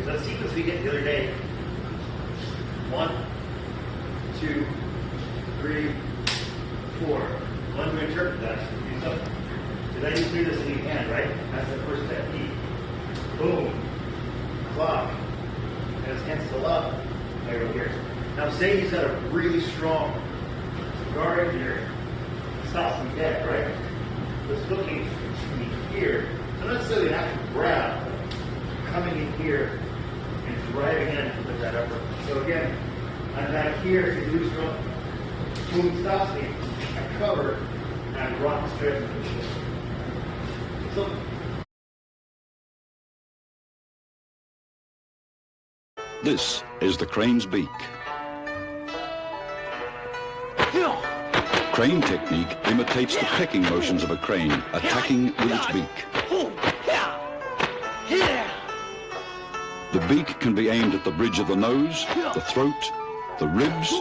The sequence we did the other day. 1, 2, 3, 4. One to interpret that. So then you do this in your hand, right? That's the first technique. Boom. Clock. And his hand's still up. There we go. Now say he's got a really strong guard here. Stops him dead, right? This hooking to here. So not necessarily an actual grab, but coming in here and driving in with that upper. So again, I'm back here, he's loose rope. Boom, stops me. I cover and I rock straight into the ship. So this is the crane's beak. Crane technique imitates the pecking motions of a crane, attacking with its beak. The beak can be aimed at the bridge of the nose, the throat, the ribs,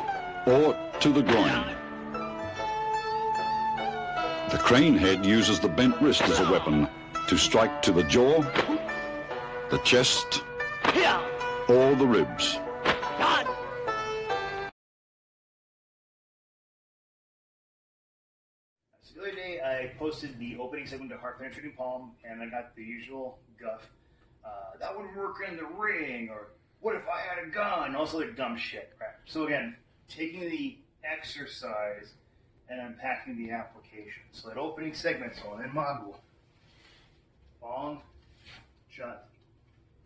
or to the groin. The crane head uses the bent wrist as a weapon to strike to the jaw, the chest, or the ribs. So the other day I posted the opening segment to Heart Penetrating Palm, and I got the usual guff. That wouldn't work in the ring, or what if I had a gun? Also like dumb shit, right? So again, taking the exercise and unpacking the application. So that opening segment, so in Magu, Bong, Chat,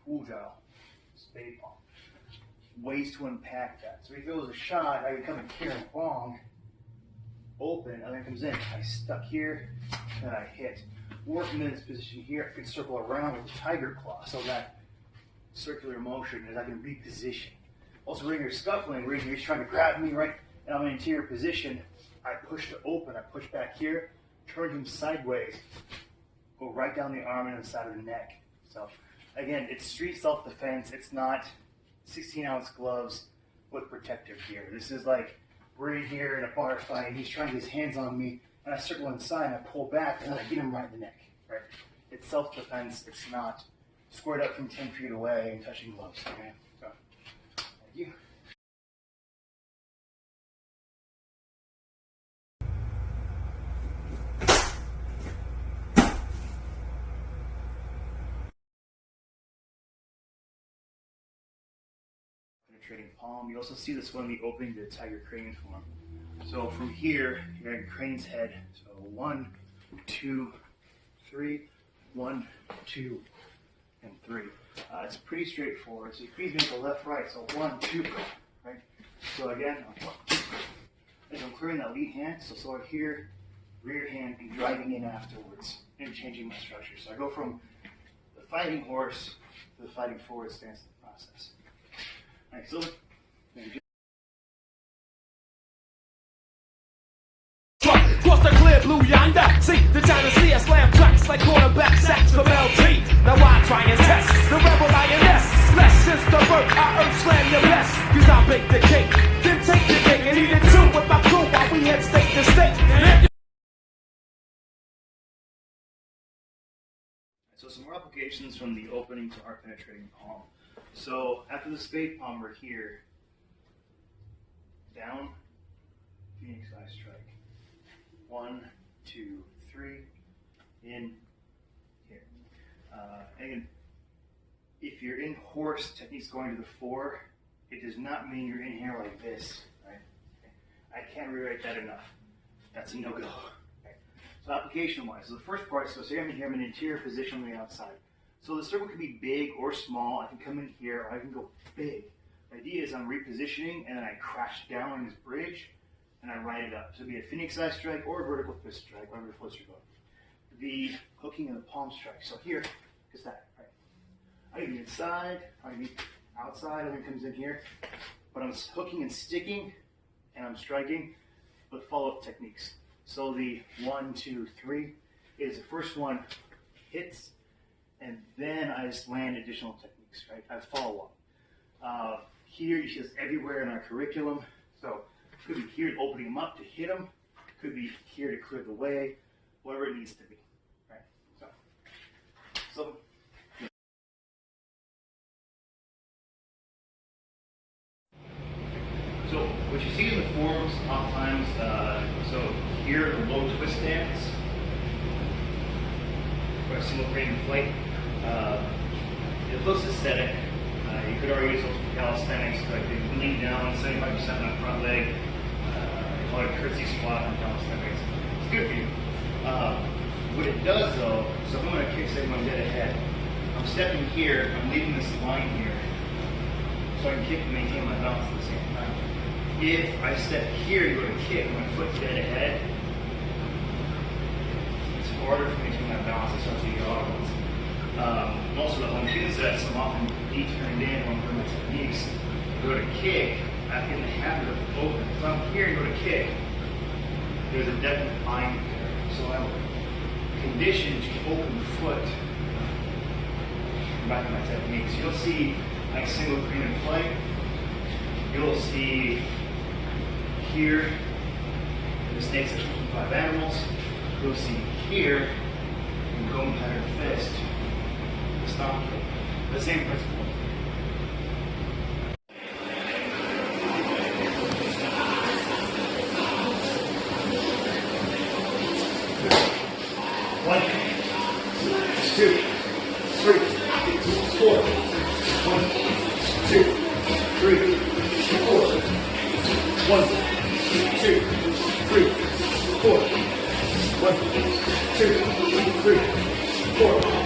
Pujao, Spade Palm. Ways to unpack that. So if it was a shot, I would come in here and bong, open, and then it comes in. I stuck here, and I hit. Working in this position here, I can circle around with the tiger claw, so that circular motion is I can reposition. Also, when you're scuffling, where you're trying to grab me, right, and I'm in an interior position, I push to open, I push back here, turn him sideways, go right down the arm and the side of the neck. So, again, it's street self-defense. It's not 16-ounce gloves with protective gear. This is like we're in here in a bar fight, and he's trying to get his hands on me, and I circle inside, and I pull back, and then I get him right in the neck. Right? It's self-defense. It's not squared up from 10 feet away and touching gloves. Okay? So, thank you. Penetrating palm. You also see this one in the opening to the tiger crane form. So from here, you're in crane's head. So 1, 2, 3, 1, 2, and 3. It's pretty straightforward. So you feed me to left, right. So 1, 2, right? So again, as I'm clearing that lead hand, so sort of here, rear hand, and driving in afterwards, and changing my structure. So I go from the fighting horse to the fighting forward stance in the process. All right, so Cross the clear blue yonder. See the China Sea, I slam tracks like quarterback sacks from LT. Now I try and test the rebel lioness. Less since the birth, I earth slam your best. Cause I bake the cake, then take the cake and eat it too with my crew while we head state to state. So some more applications from the opening to heart penetrating palm. So after the spade palm, we're here, down, phoenix eye strike. 1, 2, 3, in, here. And if you're in horse, techniques going to the 4, it does not mean you're in here like this, right? I can't rewrite that enough. That's a no-go. So application-wise, so the first part, so say I'm in here, I'm in an interior position on the outside. So the circle can be big or small. I can come in here, or I can go big. The idea is I'm repositioning, and then I crash down on this bridge, and I ride it up. So it'd be a phoenix eye strike or a vertical fist strike, whatever floats your boat. The hooking and the palm strike. So here, just that, right? I can be inside, I can be outside, and then comes in here. But I'm hooking and sticking, and I'm striking with follow-up techniques. So the 1, 2, 3 is the first one hits, and then I just land additional techniques, right? I follow up. Here, you see this everywhere in our curriculum. So could be here opening them up to hit them, could be here to clear the way, whatever it needs to be, right? So what you see in the forums oftentimes, so here the low twist stance, or a single crane flight, it looks aesthetic. You could already use those for calisthenics, like they lean down 75% on the front leg. They call it a curtsy squat on calisthenics. It's good for you. What it does though, so if I'm going to kick say my dead ahead, I'm stepping here, I'm leaving this line here, so I can kick and maintain my balance at the same time. If I step here and go to kick, my foot's dead ahead, it's harder for me to my balance, especially the auto ones. And also the home gym sets, I'm often turned in when I'm doing my techniques. I go to kick, I get in the habit of open. If I'm here and go to kick, there's a definite line there. So I'm conditioned to open the foot back in my techniques. You'll see like single crane and flight. You'll see here in the snake section from 5 animals. You'll see here in golden pattern fist. The stomp kick. The same principle. One, two, three, four. 1, 2, 3, 4. 1, 2, 3, 4. 1, 2, 3, 4.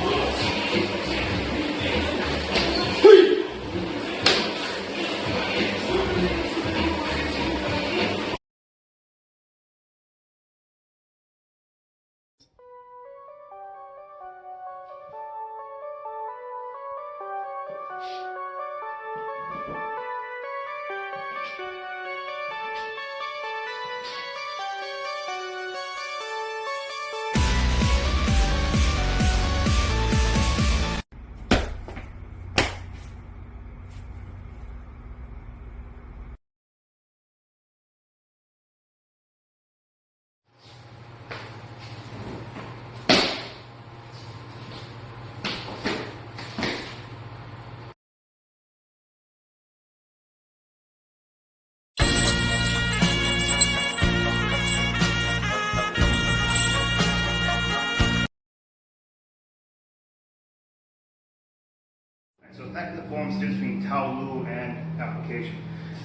So back to the forms, the difference between Taolu and application.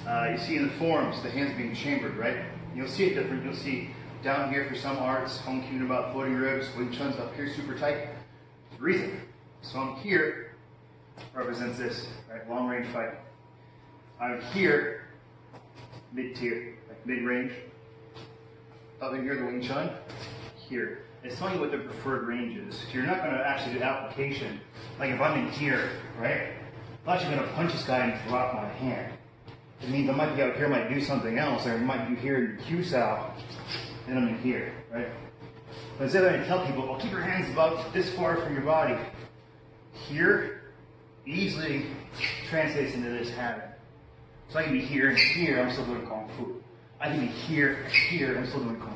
You see in the forms, the hands being chambered, right? You'll see it different. You'll see down here for some arts, home cued about floating ribs, Wing Chun's up here super tight. The reason. So I'm here, represents this, right? Long range fighting. I'm here, mid-tier, like mid-range. Up in here, the Wing Chun, here. It's telling you what the preferred range is. So you're not going to actually do application. Like if I'm in here, right? I'm actually going to punch this guy and drop my hand. It means I might be out here, might do something else, or I might be here in Q-Sal, and I'm in here, right? But instead of I tell people, well, keep your hands about this far from your body. Here easily translates into this habit. So I can be here and here, I'm still doing Kung Fu. I can be here and here, I'm still doing Kung Fu.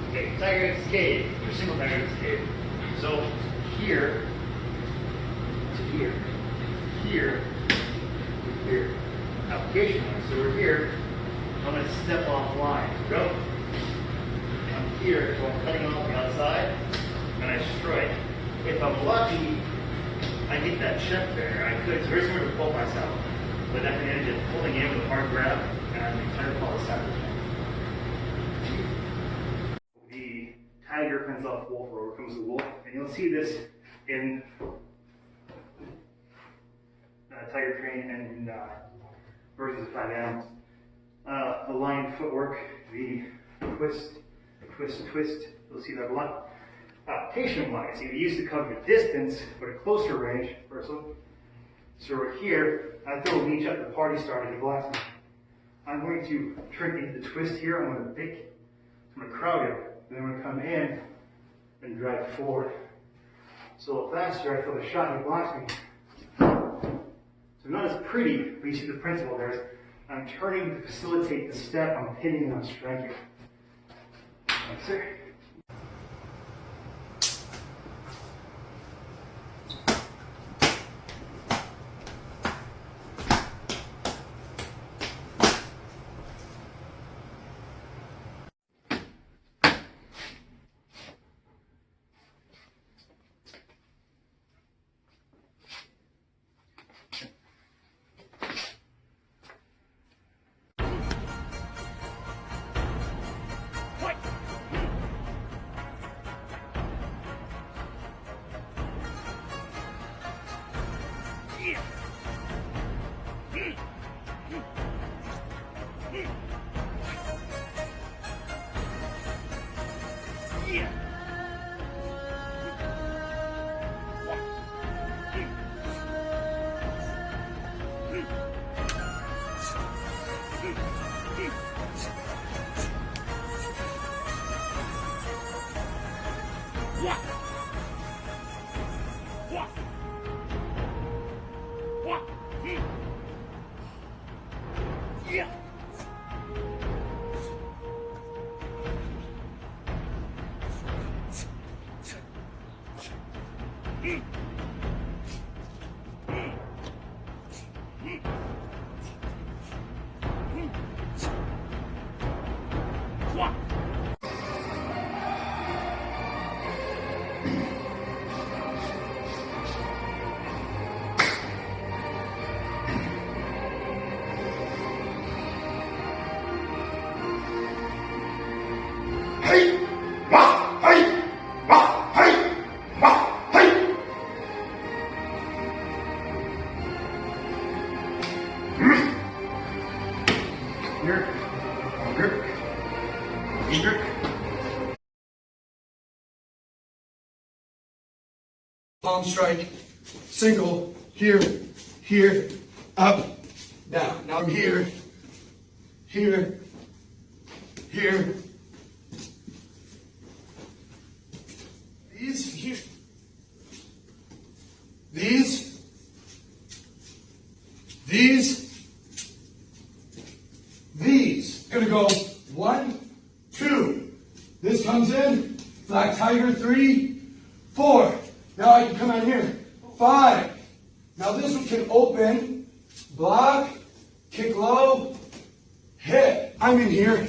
Okay, tiger cascade, or single tiger cascade. So here to here, here to here. Application line. So we're here. I'm going to step offline. Go. I'm here, so I'm cutting off the outside, and I strike. If I'm lucky, I get that check there. I could. So here's where to pull myself. But that can end up pulling in with a hard grab, and the tire pull the side of the check. The tiger fends off wolf, or comes the wolf, and you'll see this in tiger train and versions of 5 animals. The line footwork, the twist, twist, twist. You'll see that a lot. Application-wise, you used to cover the distance, but at closer range, so we're here. I throw a leech up, the party started, the blast me. I'm going to trick into the twist here. I'm going to pick. I'm going to crowd it. And then I'm going to come in and drive forward. So faster, I feel the shot and it blocks me. So not as pretty, but you see the principle there. I'm turning to facilitate the step. I'm hitting and I'm striking. Yes, sir. Palm strike, single, here, here, up, down. Now I'm here, here, here. These, here. These, gonna go 1, 2. This comes in, black tiger, 3, 4. Now I can come out here, 5. Now this one can open, block, kick low, hit. I'm in here,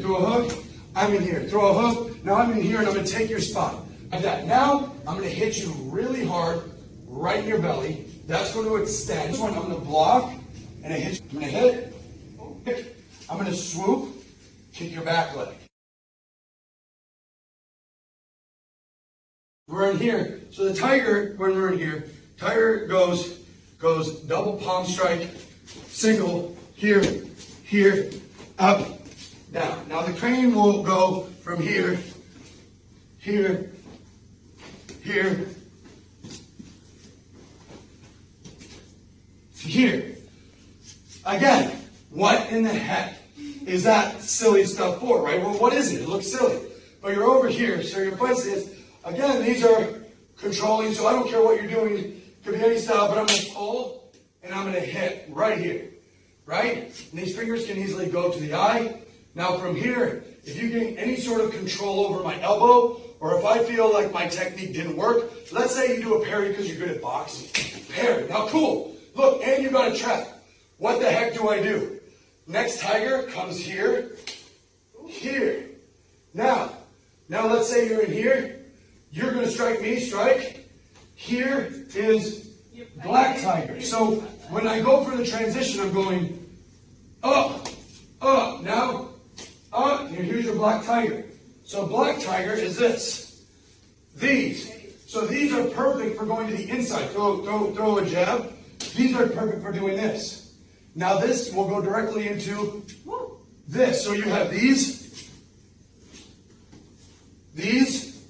throw a hook, I'm in here, throw a hook. Now I'm in here and I'm gonna take your spot. Like that. Now I'm gonna hit you really hard, right in your belly. That's going to extend. This one I'm gonna block, and I hit you. I'm gonna hit, I'm gonna swoop, kick your back leg. We're in here. So the tiger, when we're in here, tiger goes double palm strike, single, here, here, up, down. Now the crane will go from here, here, here, to here. Again, what in the heck is that silly stuff for, right? Well, what is it? It looks silly. But you're over here, so your place is, again, these are controlling, so I don't care what you're doing. It could be any style, but I'm going to pull, and I'm going to hit right here, right? And these fingers can easily go to the eye. Now from here, if you gain any sort of control over my elbow, or if I feel like my technique didn't work, let's say you do a parry because you're good at boxing. Parry. Now, cool. Look, and you got a trap. What the heck do I do? Next tiger comes here, here. Now let's say you're in here. You're going to strike me, strike. Here is black tiger. So when I go for the transition, I'm going up, up. Now, up. Here's your black tiger. So black tiger is this. These. So these are perfect for going to the inside. Throw a jab. These are perfect for doing this. Now this will go directly into this. So you have these, these,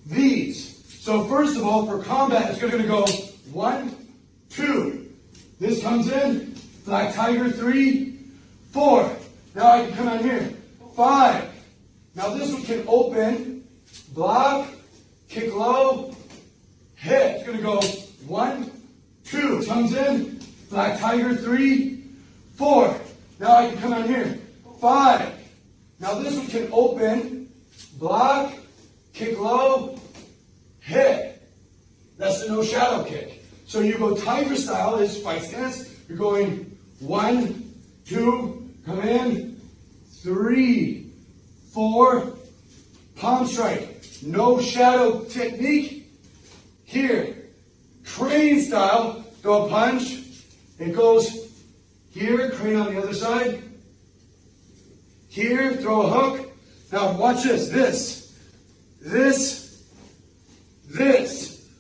these. So first of all, for combat, it's going to go 1, 2. This comes in, black tiger, 3, 4. Now I can come out here, 5. Now this one can open, block, kick low, hit. It's going to go 1, 2. Comes in, black tiger, 3, 4. Now I can come out here, 5. Now this one can open, block, kick low, hit. That's the no shadow kick. So you go tiger style is fight stance. You're going 1, 2, come in, 3, 4, palm strike. No shadow technique. Here, crane style, go a punch. It goes here, crane on the other side. Here, throw a hook. Now watch this, this.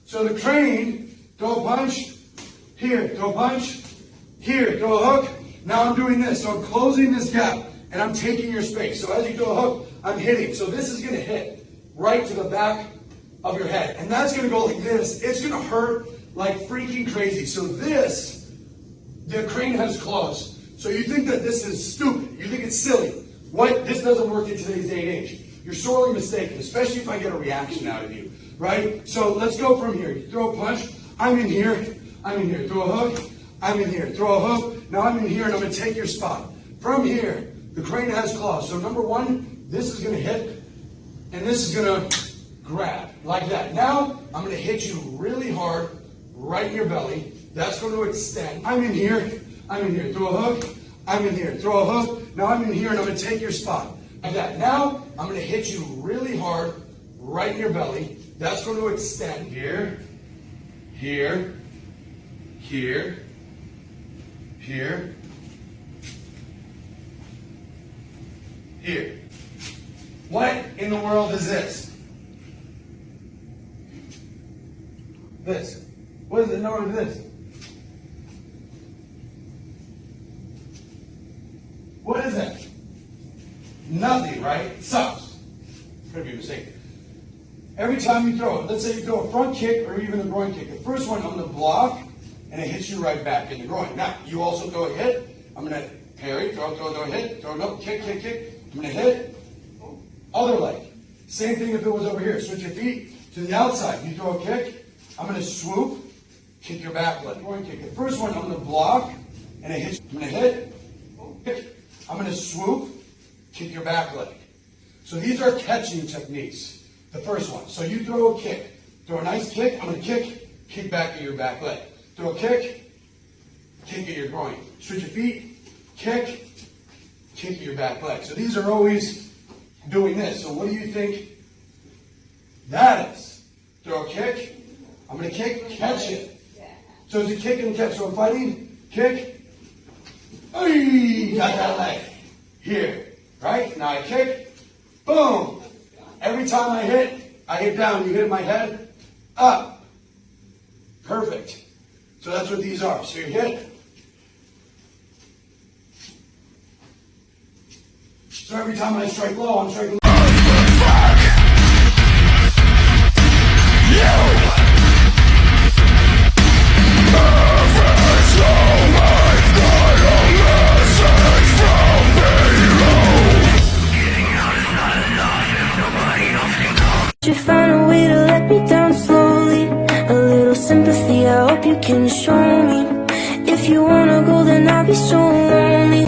So the crane, throw a punch. Here, throw a punch. Here, throw a hook. Now I'm doing this. So I'm closing this gap and I'm taking your space. So as you throw a hook, I'm hitting. So this is going to hit right to the back of your head. And that's going to go like this. It's going to hurt like freaking crazy. So this, the crane has closed. So you think that this is stupid. You think it's silly. What? This doesn't work in today's day and age. You're sorely mistaken, especially if I get a reaction out of you, right? So let's go from here. You throw a punch. I'm in here. Throw a hook. I'm in here. Throw a hook. Now I'm in here and I'm going to take your spot. From here, the crane has claws. So number 1, this is going to hit and this is going to grab like that. Now I'm going to hit you really hard right in your belly. That's going to extend. I'm in here. Throw a hook. I'm in here. Throw a hook. Now I'm in here and I'm going to take your spot. Like that. Now I'm going to hit you really hard right in your belly. That's going to extend here, here, here, here, here. What in the world is this? This. What is the number of this? What is that? Nothing, right? It sucks. It's going to be a mistake. Every time you throw it, let's say you throw a front kick or even a groin kick. The first one, I'm going to block, and it hits you right back in the groin. Now, you also throw a hit. I'm going to parry, throw a hit, throw no, kick. I'm going to hit. Other leg. Same thing if it was over here. Switch your feet to the outside. You throw a kick. I'm going to swoop, kick your back leg. Groin kick. The first one, I'm going to block, and it hits you. I'm going to hit. Kick. I'm going to swoop, kick your back leg. So these are catching techniques. The first one. So you throw a kick. Throw a nice kick. I'm going to kick back at your back leg. Throw a kick at your groin. Switch your feet, kick at your back leg. So these are always doing this. So what do you think that is? Throw a kick. I'm going to kick, catch it. So it's a kick and a catch. So I'm fighting, kick. Hey, got that leg. Here, right? Now I kick, boom. Every time I hit down. You hit my head, up. Perfect. So that's what these are. So you hit. So every time I strike low, I'm striking low. You found a way to let me down slowly. A little sympathy, I hope you can show me. If you wanna go, then and I'll be so lonely.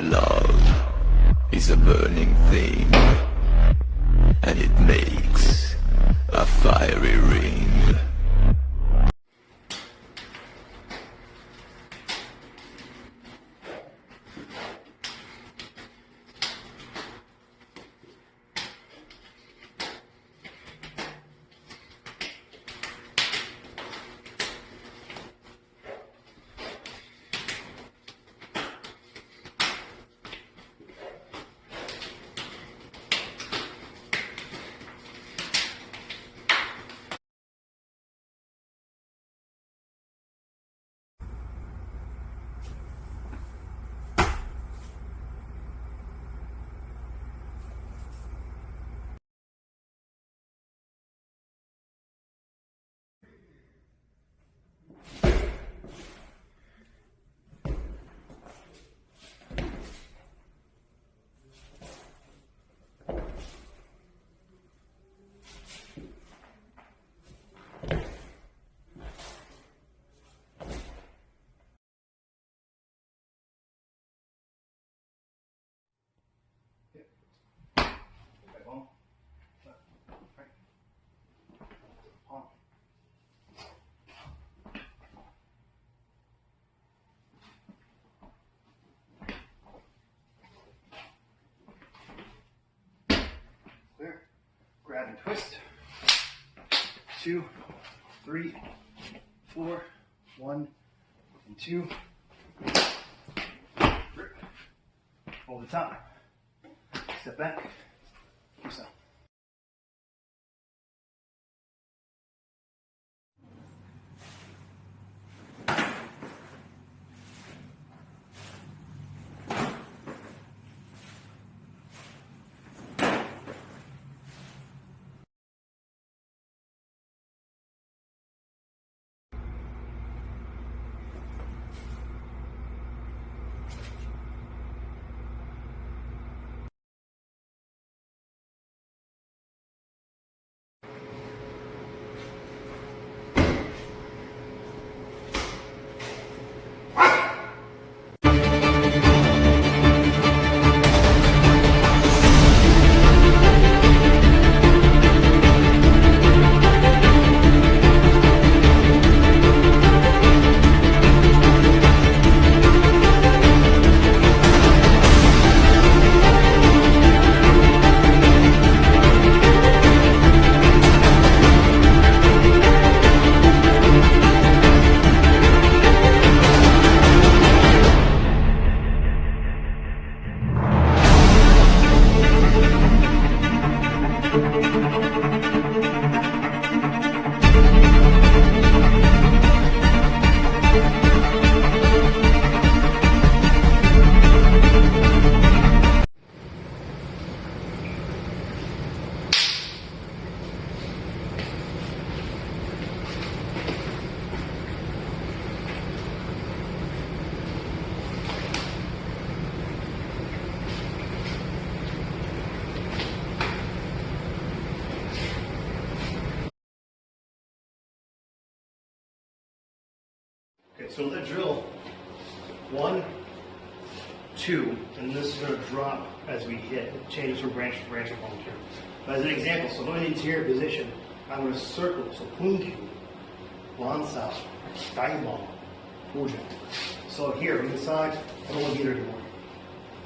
Love is a burning thing, and it makes a fiery ring. Clear. Grab and twist. 2, 3, 4, 1, and 2. Grip. Hold the top. Step back. Do so. Okay, so the drill 1, 2, and this is going to drop as we hit. It changes from branch to branch along here. But as an example, so going in the interior position, I'm going to circle. So punku, lansao, daibon, puja. So here, on the side, I don't want to get it anymore.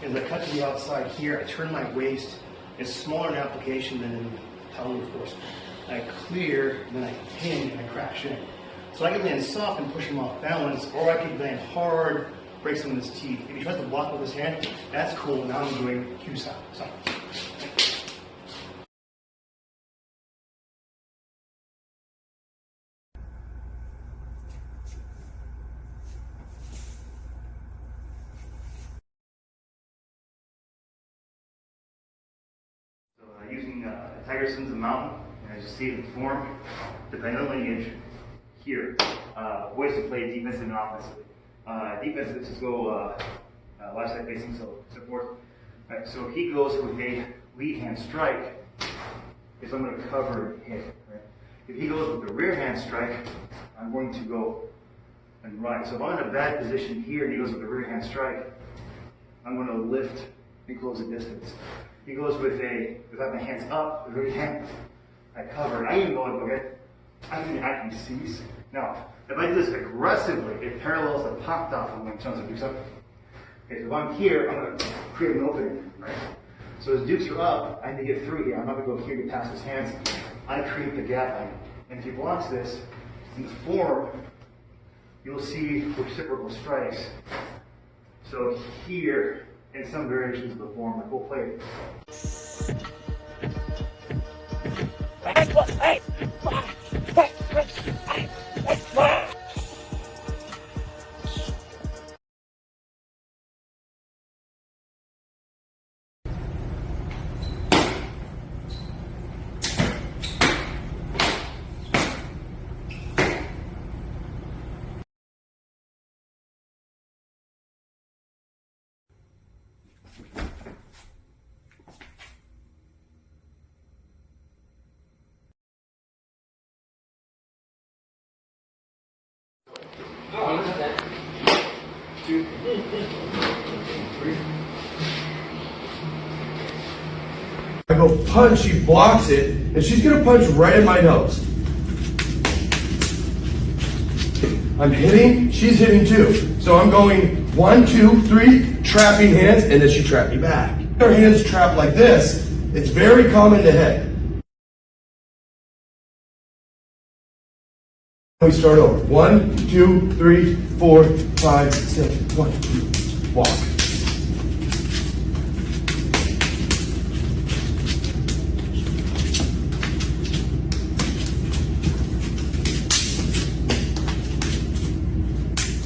As I cut to the outside here, I turn my waist. It's smaller in application than in Taolu, of course. I clear, and then I pin, and I crash in. So I can land soft and push him off balance, or I can land hard, break some of his teeth. If he tries to block with his hand, that's cool. Now I'm doing Q-style. So. using Tiger Sins of Mountain, and as you see it form, depending on lineage, here. Ways to play defensive and offensively. Defensive is to go left side facing, so forth. Right, so he goes with a lead hand strike, is I'm going to cover and hit. Right? If he goes with the rear hand strike, I'm going to go and run. So if I'm in a bad position here and he goes with the rear hand strike, I'm going to lift and close the distance. He goes without my hands up, the rear hand, I cover. I even go, okay, I can seize. Now, if I do this aggressively, it parallels the pop off of when Chunks of Dukes up. Okay, so if I'm here, I'm going to create an opening, right? So as Dukes are up, I need to get through here. I'm not going to go here to pass his hands. I create the gap line. And if he blocks this, in the form, you'll see reciprocal strikes. So here, in some variations of the form, like we'll play it. I go punch, she blocks it, and she's gonna punch right in my nose. I'm hitting, she's hitting too. So I'm going 1, 2, 3, trapping hands, and then she trapped me back. Her hands trapped like this, it's very common to hit. We start over. 1, 2, 3, 4, 5, 6. 1, 2, walk.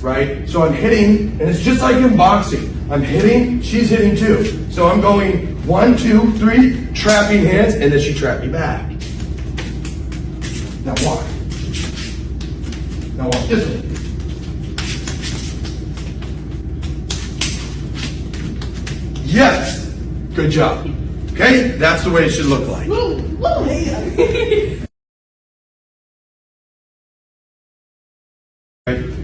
Right? So I'm hitting, and it's just like in boxing. I'm hitting, she's hitting too. So I'm going 1, 2, 3, trapping hands, and then she trapped me back. Now walk. Now walk this way. Yes! Good job. Okay? That's the way it should look like.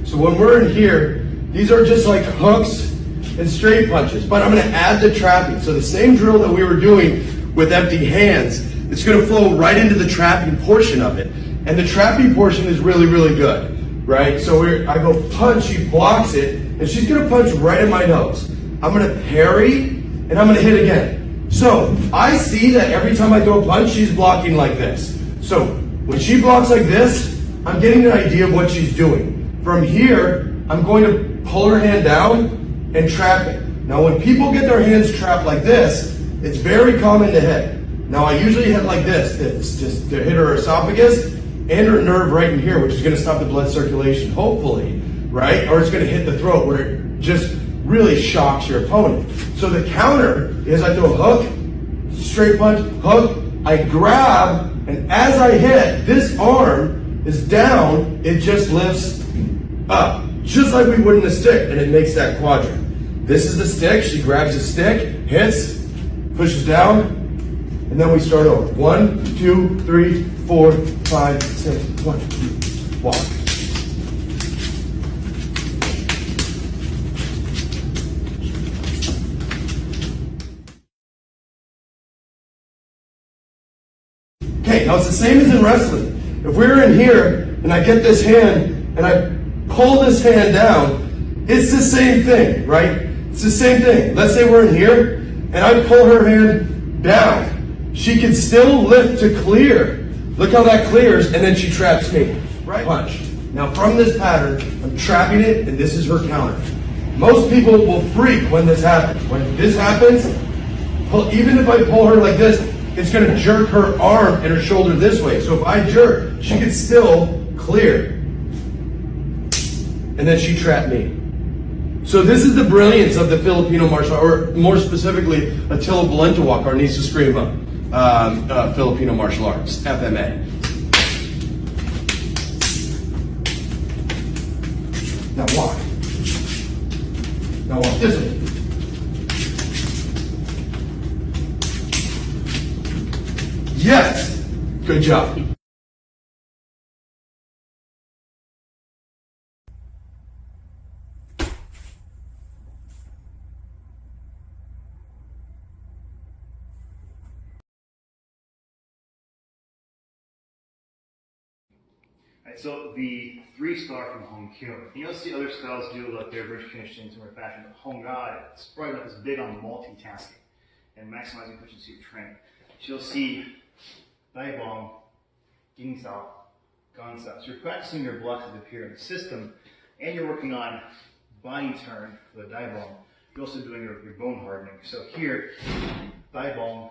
So when we're in here, these are just like hooks and straight punches, but I'm going to add the trapping. So the same drill that we were doing with empty hands, it's going to flow right into the trapping portion of it. And the trapping portion is really, really good, right? So I go punch, she blocks it, and she's going to punch right in my nose. I'm going to parry, and I'm going to hit again. So I see that every time I throw a punch, she's blocking like this. So when she blocks like this, I'm getting an idea of what she's doing. From here, I'm going to pull her hand down and trap it. Now when people get their hands trapped like this, it's very common to hit. Now I usually hit like this, it's just to hit her esophagus and her nerve right in here, which is going to stop the blood circulation, hopefully, right? Or it's going to hit the throat where it just really shocks your opponent. So the counter is I throw a hook, straight punch, hook, I grab, and as I hit, this arm is down, it just lifts up, just like we would in a stick, and it makes that quadrant. This is the stick, she grabs the stick, hits, pushes down, and then we start over. 1, 2, 3, 4, 5, 6, 1, 2, walk. Okay, now it's the same as in wrestling. If we're in here, and I get this hand, and I pull this hand down, it's the same thing, right? It's the same thing. Let's say we're in here, and I pull her hand down. She can still lift to clear. Look how that clears, and then she traps me. Right? Punch. Now from this pattern, I'm trapping it, and this is her counter. Most people will freak when this happens. When this happens, even if I pull her like this, it's going to jerk her arm and her shoulder this way. So if I jerk, she can still clear. And then she trapped me. So this is the brilliance of the Filipino martial art, or more specifically, Attila Balintawak, Arnisa Screama. Filipino martial arts, FMA. Now walk. Now walk this way. Yes! Good job. Alright, so the 3-star from Hong Kyun. You'll see other styles do like their British conditioning in similar fashion, but Hong God, it's probably not as big on multitasking and maximizing efficiency of training. So you'll see Dai Bong, Ging Sao, Gan Sao. So you're practicing your blocks that appear in the system, and you're working on body turn for the Dai Bong. You're also doing your bone hardening. So here, Dai Bong,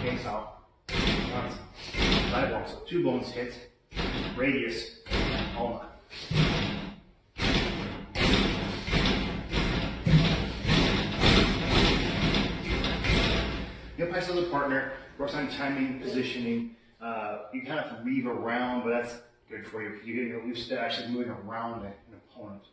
Ging Sao, Gan Sao. Dai Bong, so 2 bones hit, radius, ulna. You press with a partner, works on timing, positioning. You kind of have to weave around, but that's good for you. You get used to actually moving around an opponent.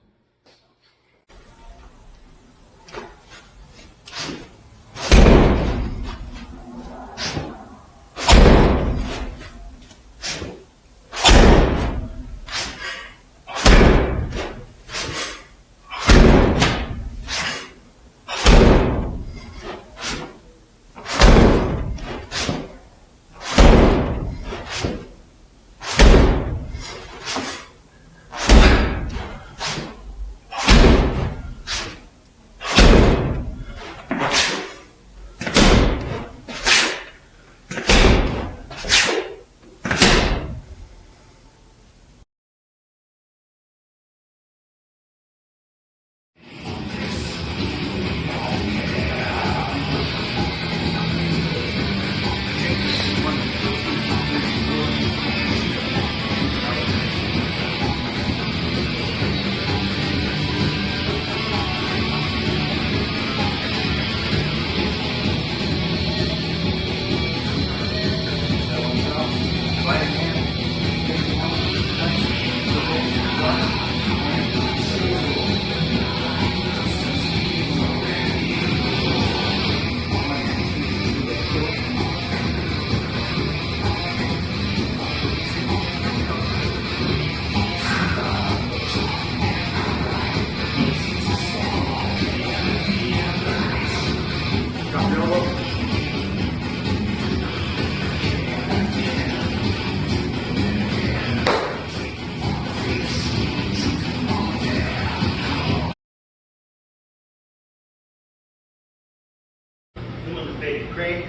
Crane.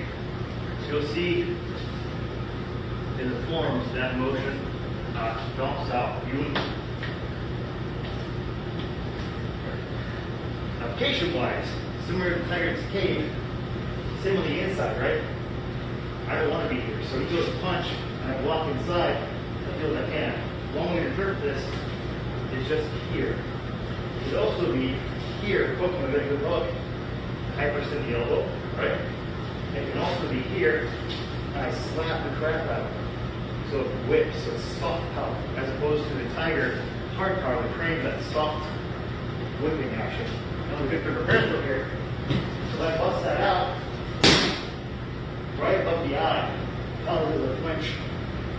So you'll see in the forms that motion dumps out. Application-wise, similar to Tiger's cave, same on the inside, right? I don't want to be here, so he goes punch, and I block inside as good as I can. One way to interpret this is just here. It could also be here, poking with a good hook, hyperextend the elbow, right? It can also be here, and I slap the crap out of it. So it whips, so it's soft power, as opposed to the Tiger hard power, the Crane, that soft whipping action. Now we're good for repair here. So I bust that out, right above the eye, caught a little flinch,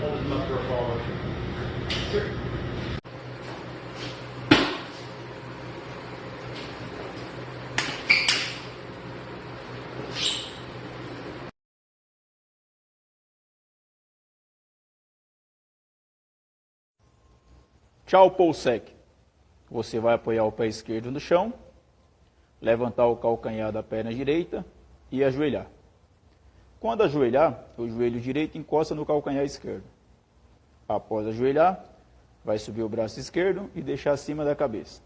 opens them up for a follow. Sure. Tchau, pull sec. Você vai apoiar o pé esquerdo no chão, levantar o calcanhar da perna direita e ajoelhar. Quando ajoelhar, o joelho direito encosta no calcanhar esquerdo. Após ajoelhar, vai subir o braço esquerdo e deixar acima da cabeça.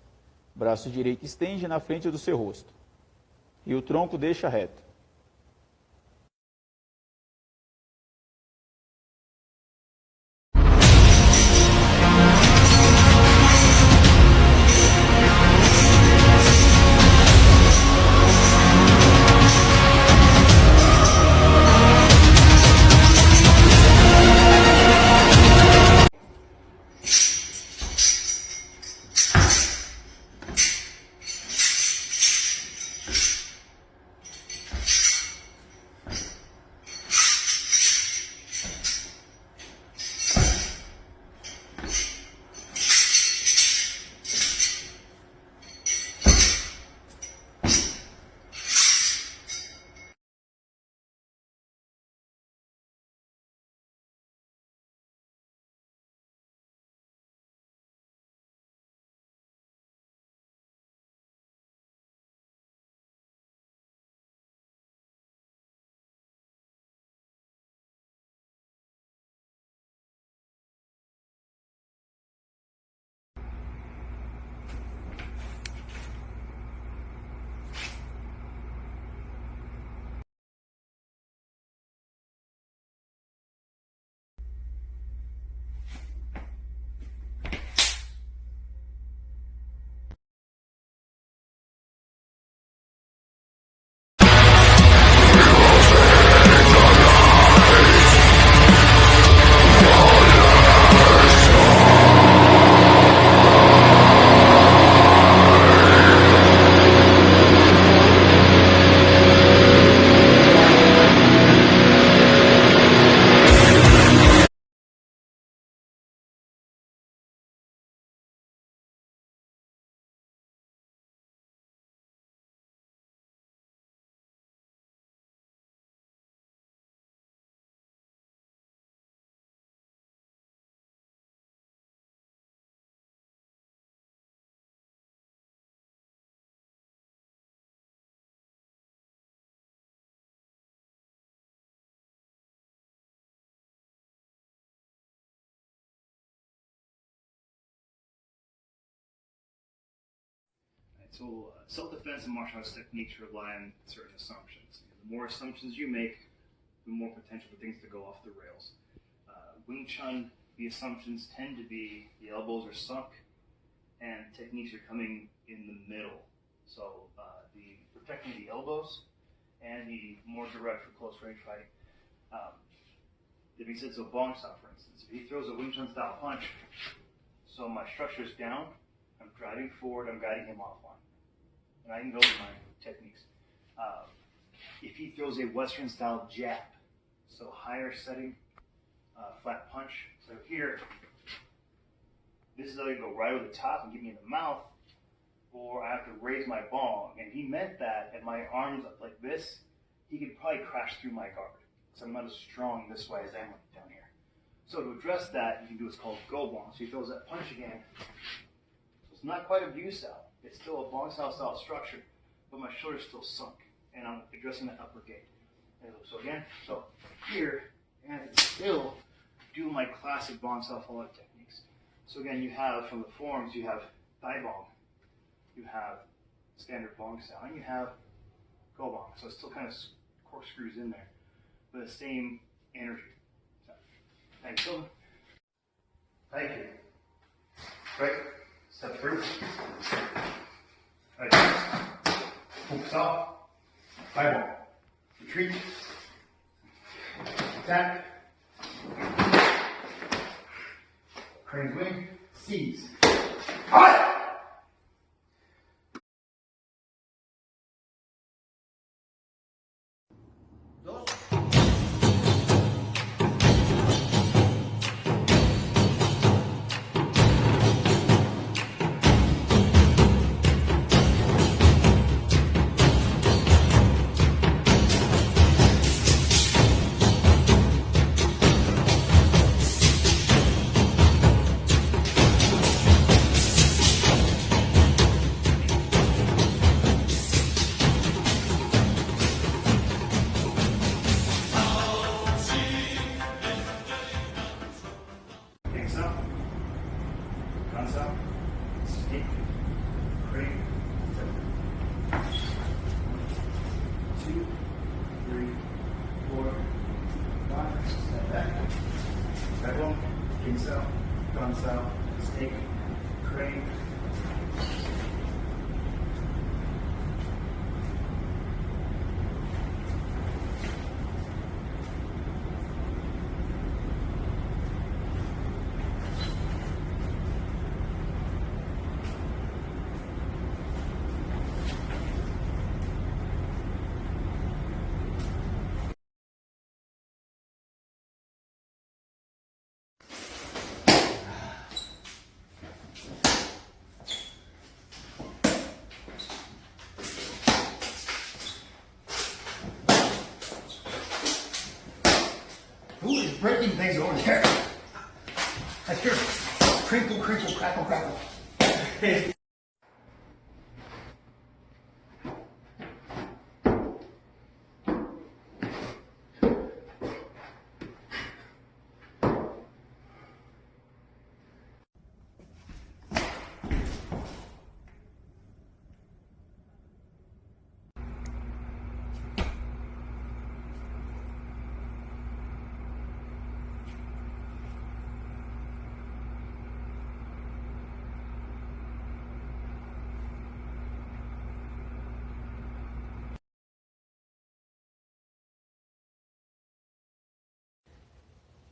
Braço direito estende na frente do seu rosto. E o tronco deixa reto. So self-defense and martial arts techniques rely on certain assumptions. The more assumptions you make, the more potential for things to go off the rails. Wing Chun, the assumptions tend to be the elbows are sunk and techniques are coming in the middle. So the protecting the elbows and the more direct for close range fighting. If he said so, Bong style, for instance, if he throws a Wing Chun style punch, so my structure is down, I'm driving forward, I'm guiding him offline. And I can go with my techniques. If he throws a Western style jab, so higher setting, flat punch. So here, this is either go right over the top and get me in the mouth, or I have to raise my bong. And he meant that if my arms up like this, he could probably crash through my guard. Because I'm not as strong this way as I am down here. So to address that, you can do what's called go bong. So he throws that punch again. So it's not quite a view style. It's still a bong style structure, but my shoulder's still sunk. And I'm addressing that upper gate. So again, so here, and it's still do my classic bong style follow-up techniques. So again, you have, from the forms, you have thigh bong, you have standard bong style, and you have go bong. So it still kind of corkscrews in there, but the same energy. So, thanks, Silva. Thank you. Right, step through. Right, hook stop, thigh bong, retreat, attack. Crane's wing, seize. Fire! Who is breaking things over there? I hear crinkle, crinkle, crackle, crackle.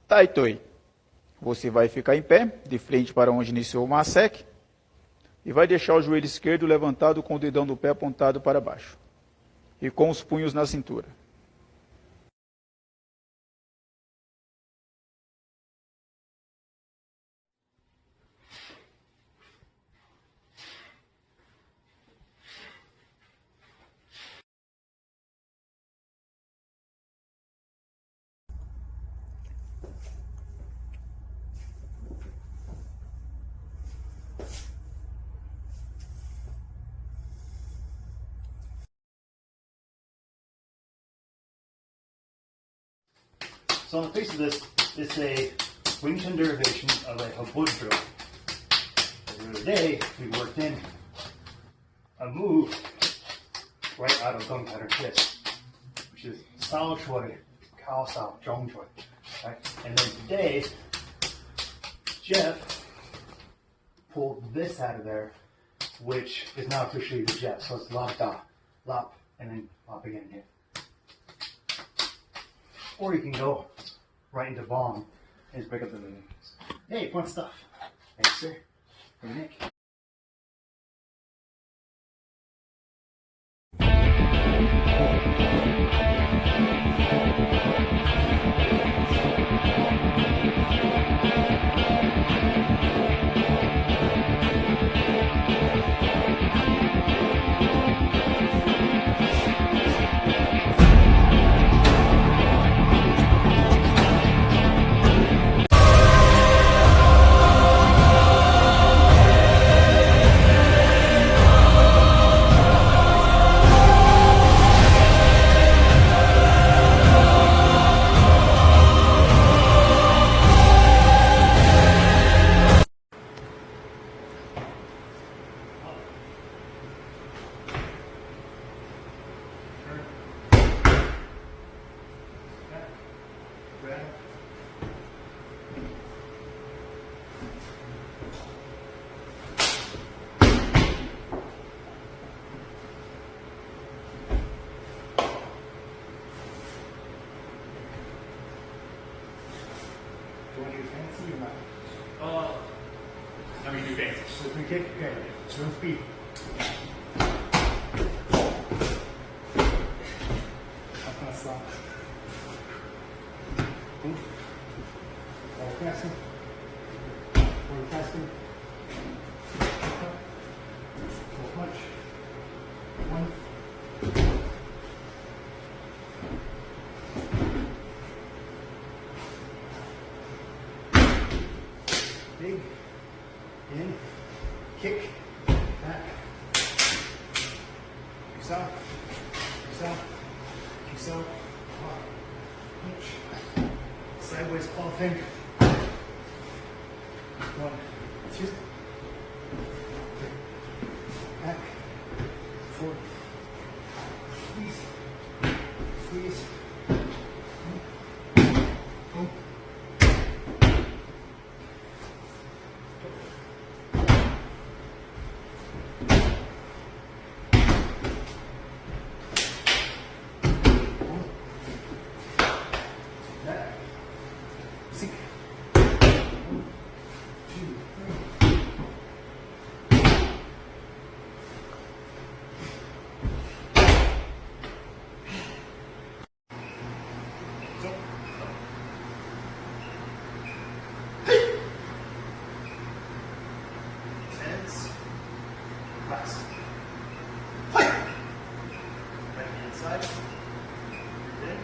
Taitoi. Você vai ficar em pé, de frente para onde iniciou o Masek, e vai deixar o joelho esquerdo levantado com o dedão do pé apontado para baixo, e com os punhos na cintura. So on the face of this, it's a Wing Chun derivation of a Habud drill. The other day, we worked in a move right out of gun cutter, this, which is Sao Choi, Kao Sao, Zhong Choi. Right? And then today, Jeff pulled this out of there, which is now officially the Jeff. So it's lop da, lop, and then lop again here. Or you can go right into bomb and just break up the movements. Hey, fun stuff. Thanks, sir. Hey, Nick. Do you want to do fancy or not? Let me do fancy. Slippery kick? Okay. No speed. That's gonna stop. Boom. All faster. Forward faster. Full punch. One. Big, in, kick, back, kicks out, punch, sideways claw finger. 1, 2, back, forward, squeeze, boom. Sink. 1, 2, 3. Tense. Press. Right hand side. Breathe in.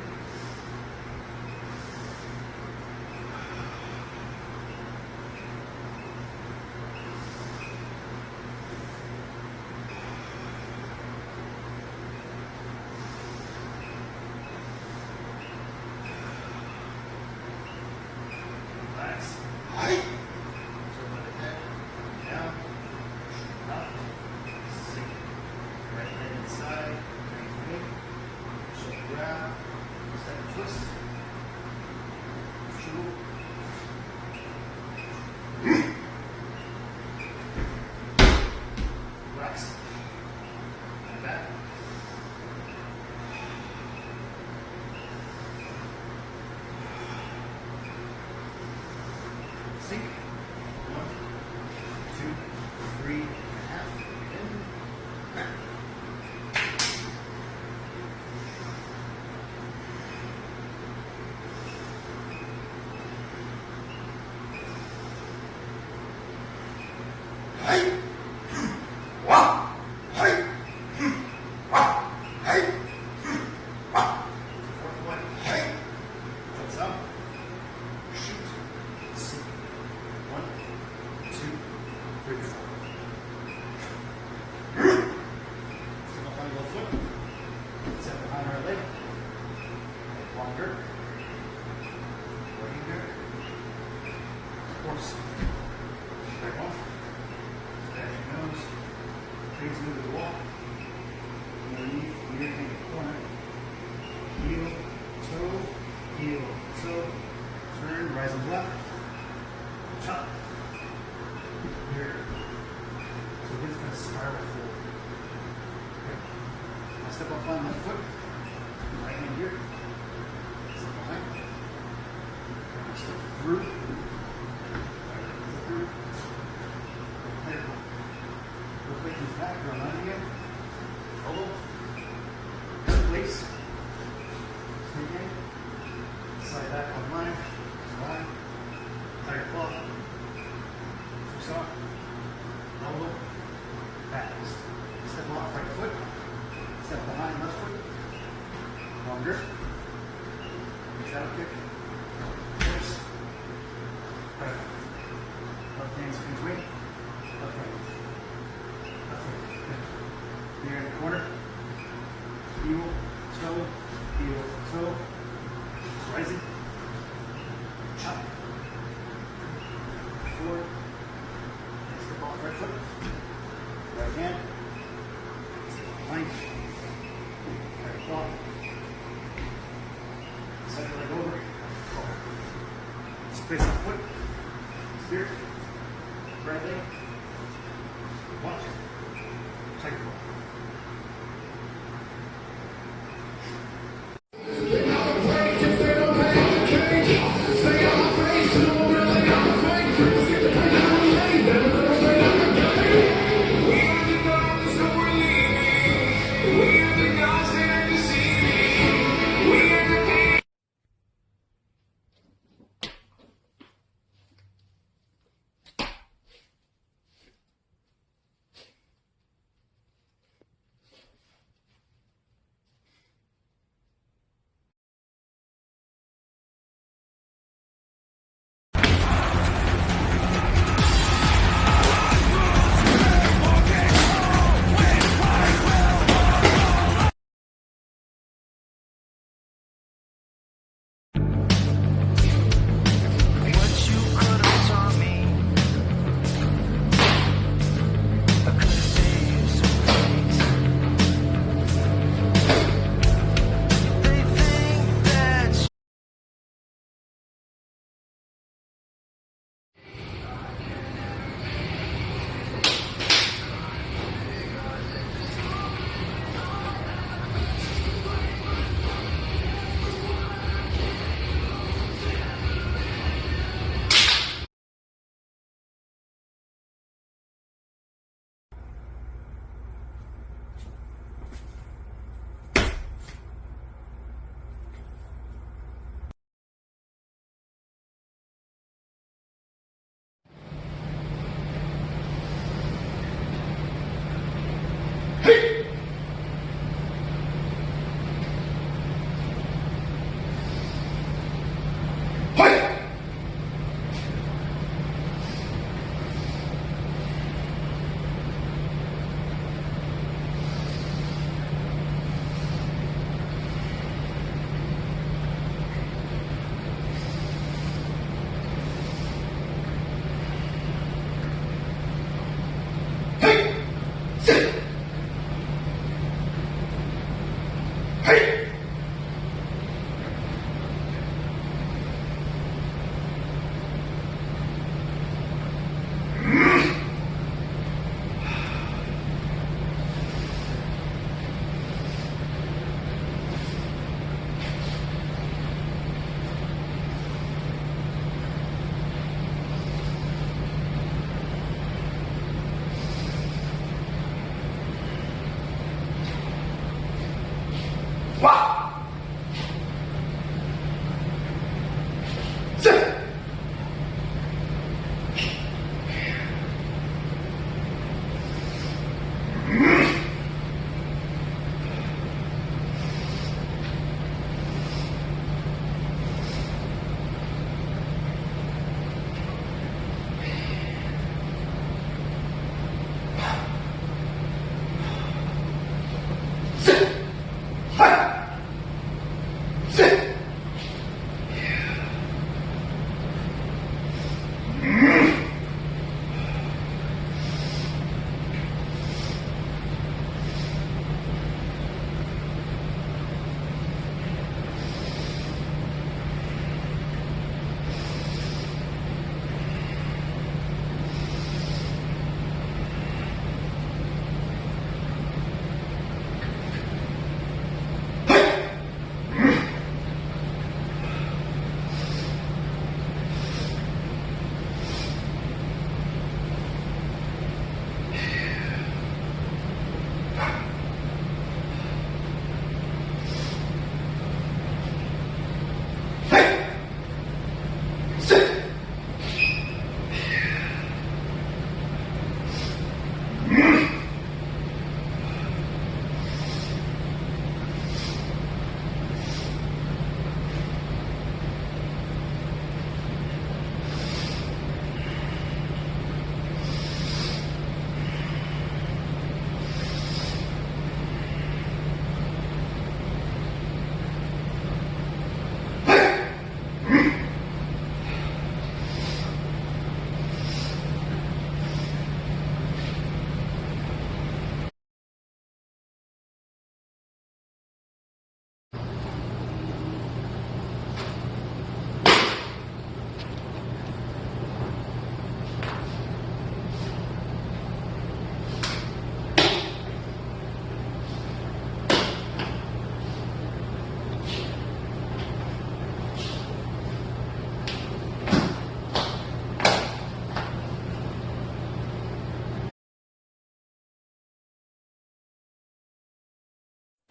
Relax. Turn the head down, up, sink. Right hand inside, right knee, shoulder grab, step twist, jewel. Relax. And back. Sink. 1, 2, 3 and a half. In. Back. Fourth one. Jumps up. Shoot. Sink. 1, 2, 3, 4. Step up on your left foot. Step behind our leg. Longer. Right. Horse. Back off. Back your nose. Please move to the wall. Step off line, left foot. Right hand here. Step behind. Step through. Step through. Head up. Look like he's back. Run line again. Elbow. Place. Stay again. Slide back on line. Line. Tiger claw. Sock. Elbow. Fast. Step off right foot. Step behind left foot. Longer. Shadow kick. Force. Right. Left hand spins weight. Left hand. Left hand. Good. Here in the corner. Heel, toe, heel, toe. Rising. Chop. Forward. Step off right foot. Right hand. Plank. Right claw. Center leg over. Space on foot. Spear. Right leg. Watch. Tiger claw.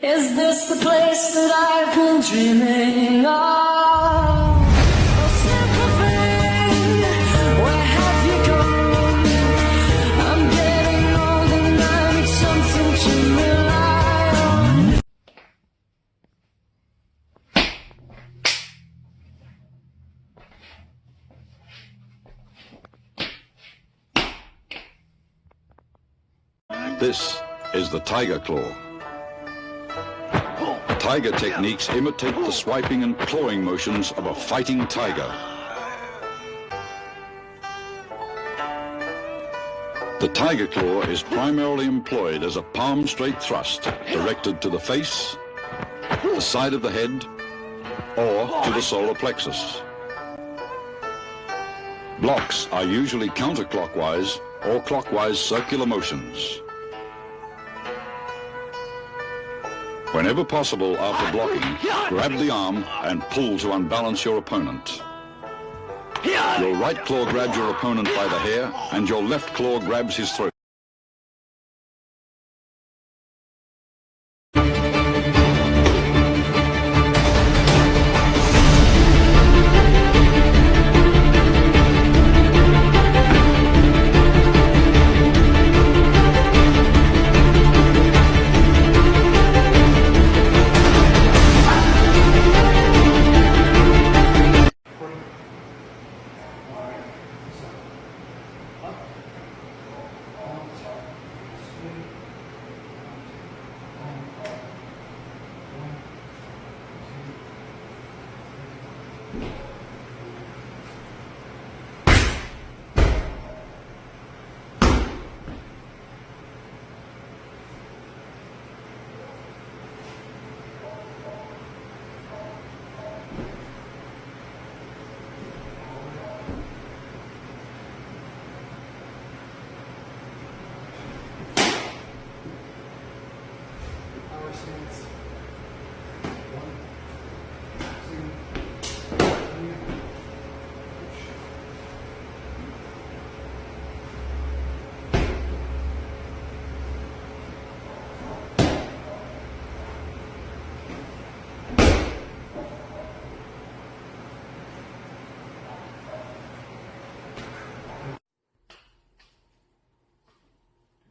Is this the place that I've been dreaming of? Oh, sympathy, where have you gone? I'm getting old and I need something to rely on. This is the tiger claw. Tiger techniques imitate the swiping and clawing motions of a fighting tiger. The tiger claw is primarily employed as a palm-straight thrust directed to the face, the side of the head, or to the solar plexus. Blocks are usually counterclockwise or clockwise circular motions. Whenever possible after blocking, grab the arm and pull to unbalance your opponent. Your right claw grabs your opponent by the hair and your left claw grabs his throat.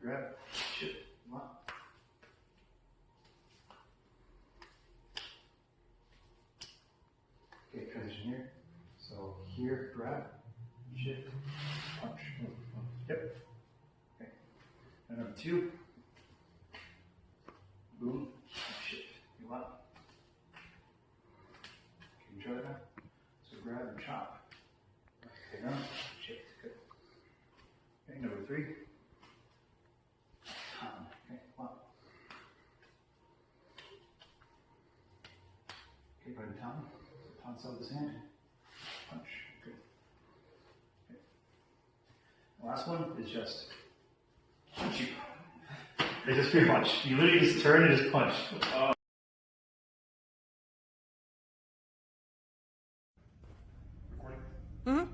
Grab, shift, lock. Okay, transition here. So here, grab, shift, punch, move. Yep. Okay. And number 2. Boom, shift, you lock. Can you enjoy that? So grab and chop. Okay, now, shift, good. Okay, number 3. Okay, lock. Okay, go ahead and towel. Tonsile of this hand. Punch. Good. Okay. The last one is just punch you. It's just pretty much. You literally just turn and just punch. Recording? Mm-hmm. Okay.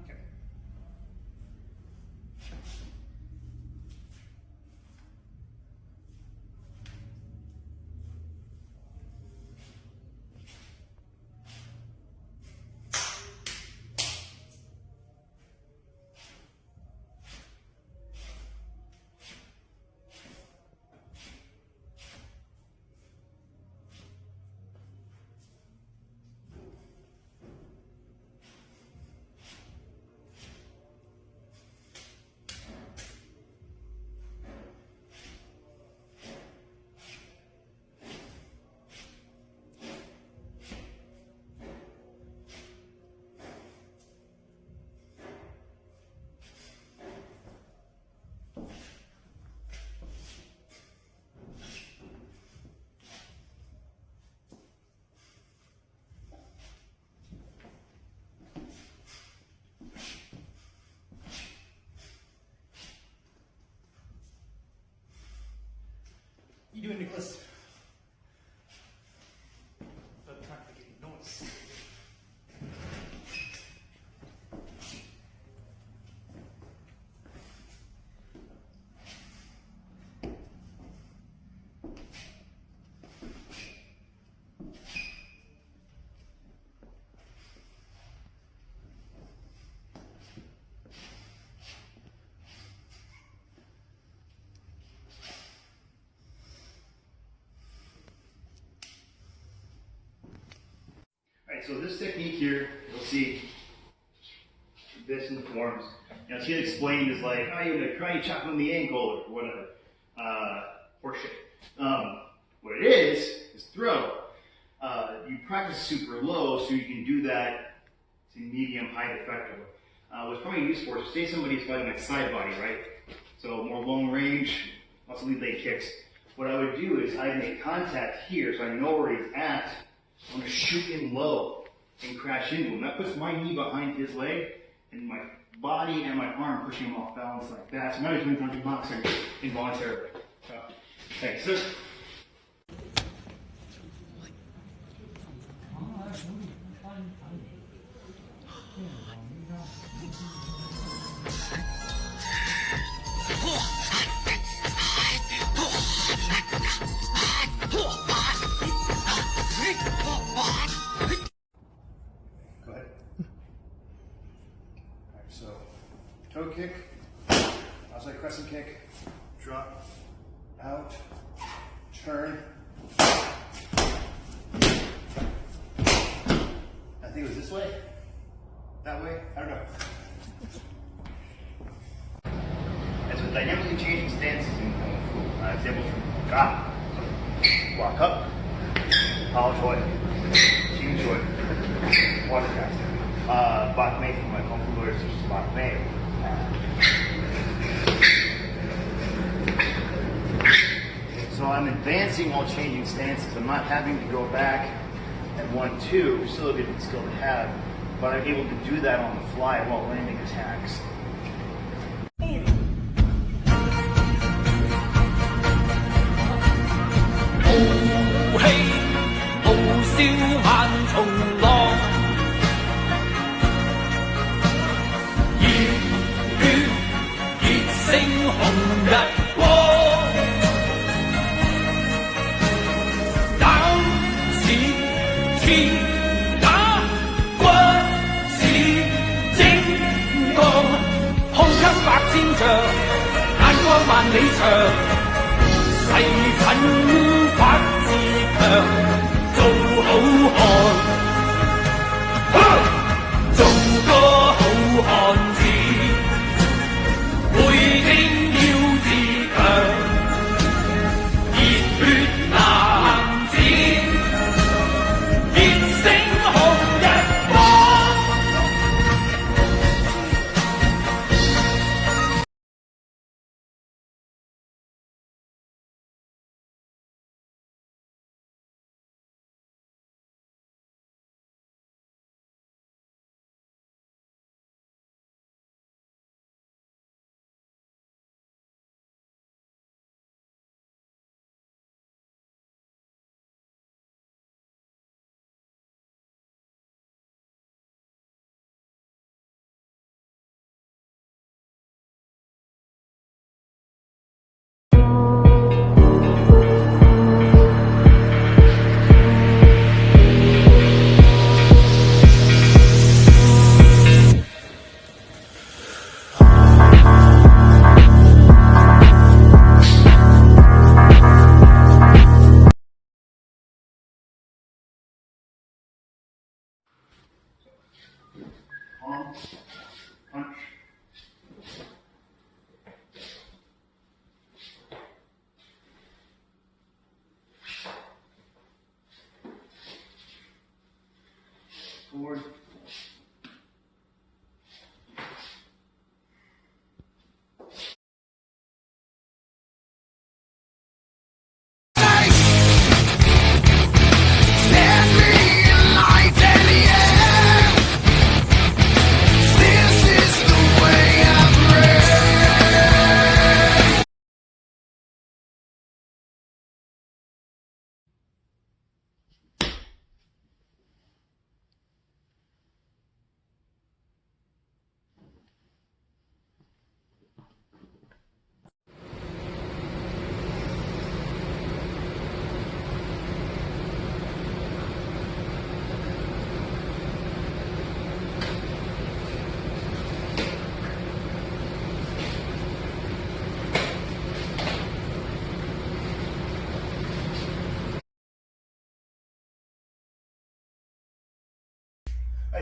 You doing, Nicholas? I'm trying to get noise. Alright, so this technique here, you'll see this in the forms. You know, see it explained as like, oh, you're gonna try chopping on the ankle or whatever. Horseshit. What it is throw. You practice super low so you can do that to medium height effectively. What's probably used for is, say somebody's fighting like side body, right? So more long range, lots of lead leg kicks. What I would do is I'd make contact here so I know where he's at. I'm gonna shoot him low and crash into him. That puts my knee behind his leg and my body and my arm pushing him off balance like that. So now he's doing something boxing involuntarily. So, thanks, sir. Go ahead. Alright, so toe kick, outside crescent kick, drop, out, turn. I think it was this way, that way, I don't know. And so dynamically changing stances in Kung Fu. Examples from Ga. Walk up, Pao Choi, Qing Choi, water caster. Bak Mei from my Kung Fu lawyers, such as Bak Mei. So I'm advancing while changing stances. I'm not having to go back at 1-2, which is still a good skill to have, but I'm able to do that on the fly while landing attacks.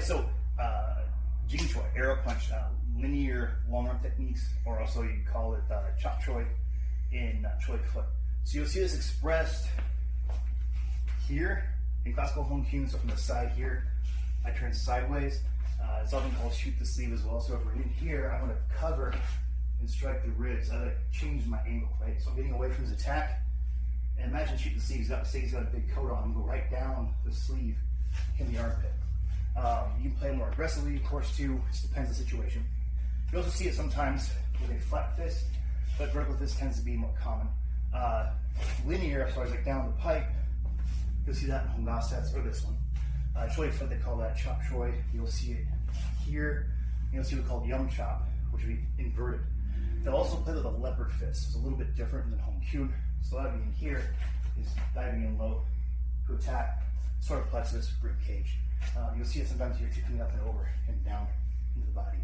So, Jing Choi, arrow punch, linear long arm techniques, or also you call it chop choi in Choi foot. So you'll see this expressed here in classical Hong Kyun. So from the side here, I turn sideways. It's often called shoot the sleeve as well. So if we're in here, I want to cover and strike the ribs. I like change my angle, right? So I'm getting away from his attack. And imagine shoot the sleeve. Say he's got a big coat on. Go right down the sleeve in the armpit. You can play more aggressively, of course, too. It depends on the situation. You also see it sometimes with a flat fist, but vertical fist tends to be more common. Linear, as far as like down the pipe, you'll see that in Honga sets, or this one. Choi foot, they call that chop choi. You'll see it here. You'll see what's called yum chop, which would be inverted. They'll also play with a leopard fist. It's a little bit different than Hong Kyun. So that being here is diving in low to attack, solar plexus, rib cage. You'll see it sometimes here too, coming up and over and down into the body.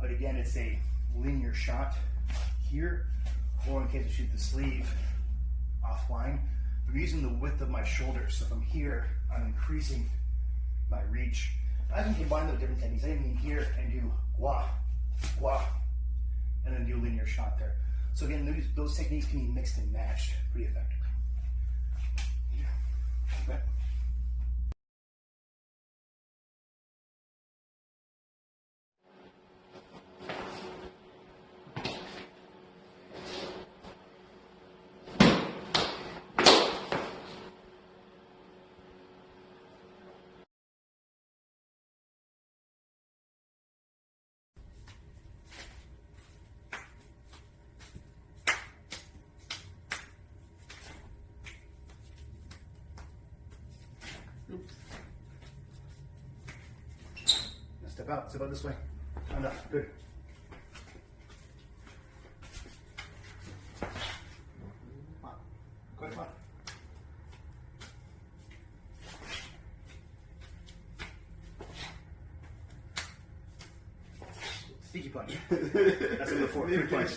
But again, it's a linear shot here, or in case I shoot the sleeve offline, I'm using the width of my shoulders. So from here, I'm increasing my reach. I can combine those different techniques. I can be here and do gua, gua, and then do a linear shot there. So again, those techniques can be mixed and matched pretty effectively. Yeah. Step out this way. Enough, good. Come on, come on. Sneaky punch. That's number 4, 3 punch.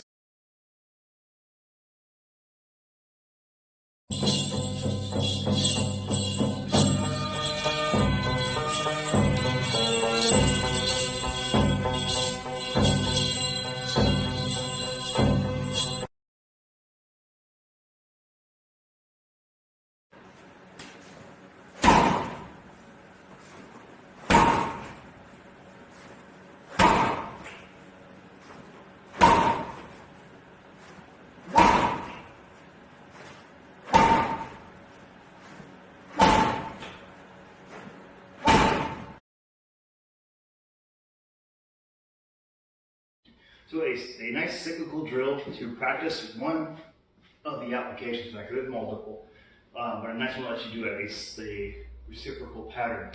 So a nice cyclical drill to practice one of the applications. I could have multiple, but a nice one lets you do a reciprocal pattern.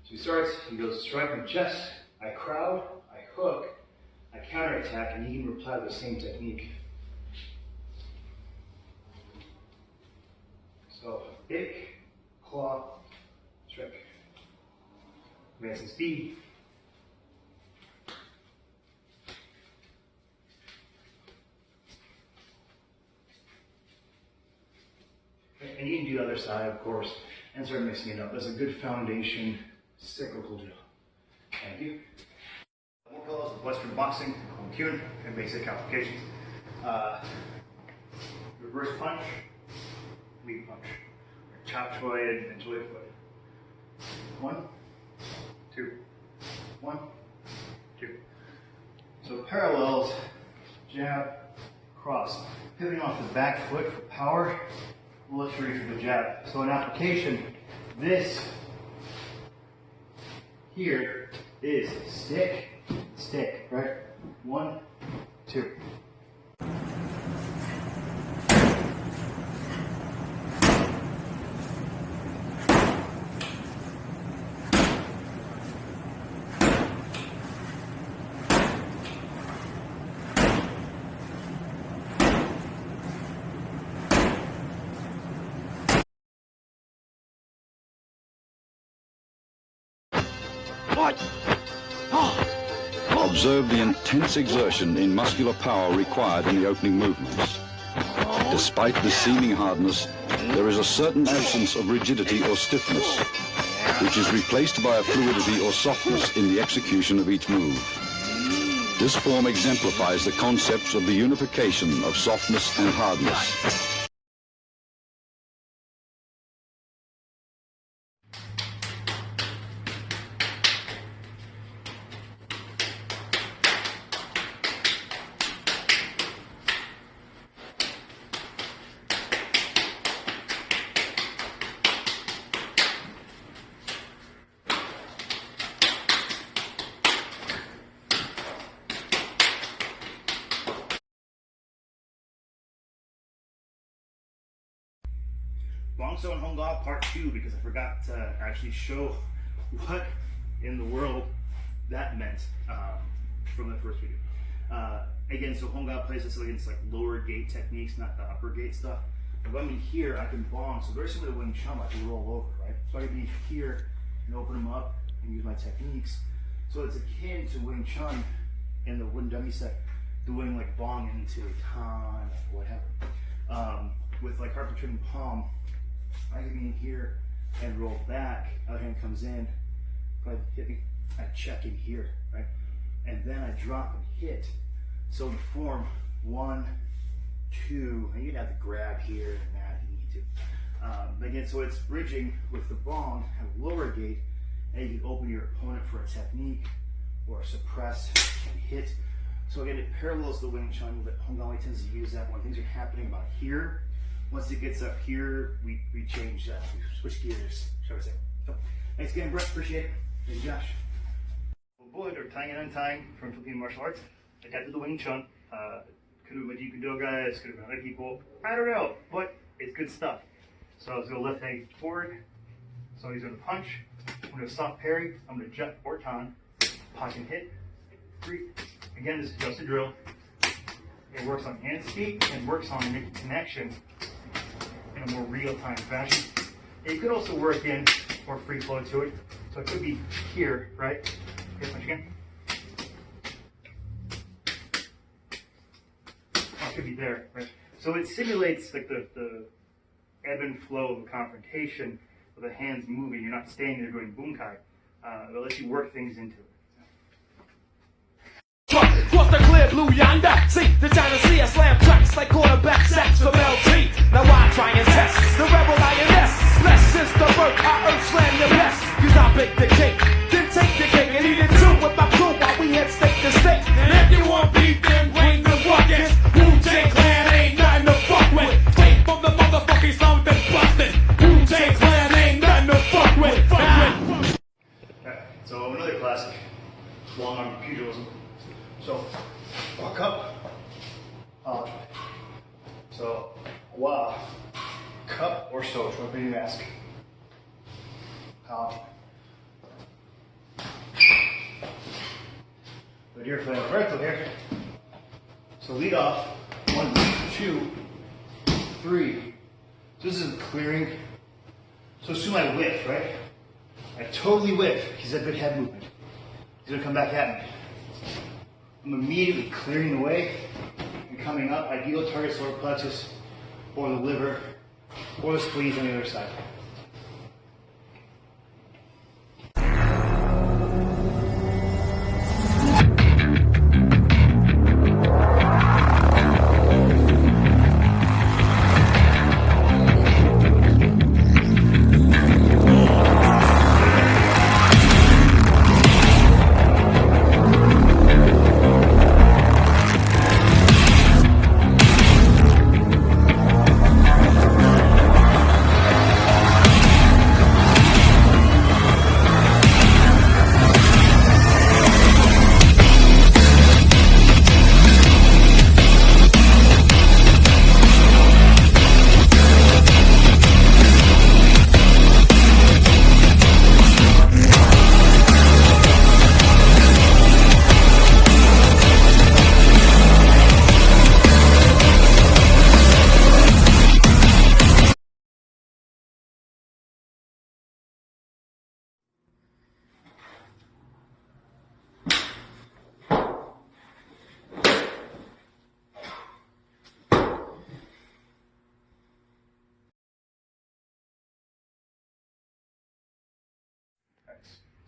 So he starts, he goes strike in the chest, I crowd, I hook, I counterattack, and he can reply with the same technique. So kick, claw, strike. Advancing speed. And you can do the other side, of course, and start mixing it up. That's a good foundation, cyclical drill. Thank you. More pillows of Western boxing, Hong Kyun, and basic applications. Reverse punch, lead punch. Chop choi and choi foot. 1, 2, 1, 2. So parallels, jab, cross. Pivoting off the back foot for power. Let's reach for the jab. So in application, this here is stick, stick, right? 1, 2. Observe the intense exertion in muscular power required in the opening movements. Despite the seeming hardness, there is a certain absence of rigidity or stiffness. which is replaced by a fluidity or softness in the execution of each move. This form exemplifies the concepts of the unification of softness and hardness. Bongso and Honga Part 2, because I forgot to actually show what in the world that meant from the first video. Again, so Honga plays this against like lower gate techniques, not the upper gate stuff. If I'm in here, I can bong, so very similar to Wing Chun, I can roll over, right? So I can be here and open them up and use my techniques. So it's akin to Wing Chun in the wooden dummy set, doing like bong into tan, whatever. With like harp protruding palm, I can be in here and roll back. Other hand comes in, probably hit me. I check in here, right? And then I drop and hit. So in form 1, 2, and you'd have to grab here and that if you need to. Again, so it's bridging with the bong at a lower gate, and you can open your opponent for a technique or suppress and hit. So again, it parallels the Wing Chun, but Honga tends to use that when things are happening about here. Once it gets up here, we change, we switch gears, shall we say. So, thanks again, Brett, appreciate it. Thank you, Josh. Bullet or tying and untying from Philippine martial arts. I got to the Wing Chun. Could have been with Jeet Kune Do guys, could have been other people. I don't know, but it's good stuff. So I was going to left hand forward. So he's going to punch. I'm going to soft parry. I'm going to jump or tan. Pop and hit. 3. Again, this is just a drill. It works on hand speed and works on making connection in a more real-time fashion. And you could also work in more free flow to it. So it could be here, right? Here, punch again. Oh, it could be there, right? So it simulates like the ebb and flow of a confrontation with the hands moving. You're not standing there doing bunkai. It lets you work things into it. Cross the clear blue yonder. See the China Sea, slam tracks like quarterback sacks from LT. Now I try and test the rebel lioness. Less since the birth, I earth slam your best. Cause I bake the cake, then take the cake and eat it too with my crew while we head steak to steak. And if you want beef, then bring the buckets. Wu-Tang Clan ain't nothing to fuck with. Straight from the motherfucking something busted. Wu-Tang Clan ain't nothing to fuck with. Alright, so another classic, long arm pugilism. So, walk up, so, wa, cup or so, whatever you ask. But here for the vertical here. So lead off, 1, 2, 3. So this is clearing. So assume I whiff, right? I totally whiff. He's a good head movement. He's gonna come back at me. I'm immediately clearing the way and coming up. Ideal target solar plexus or the liver or the spleens on the other side.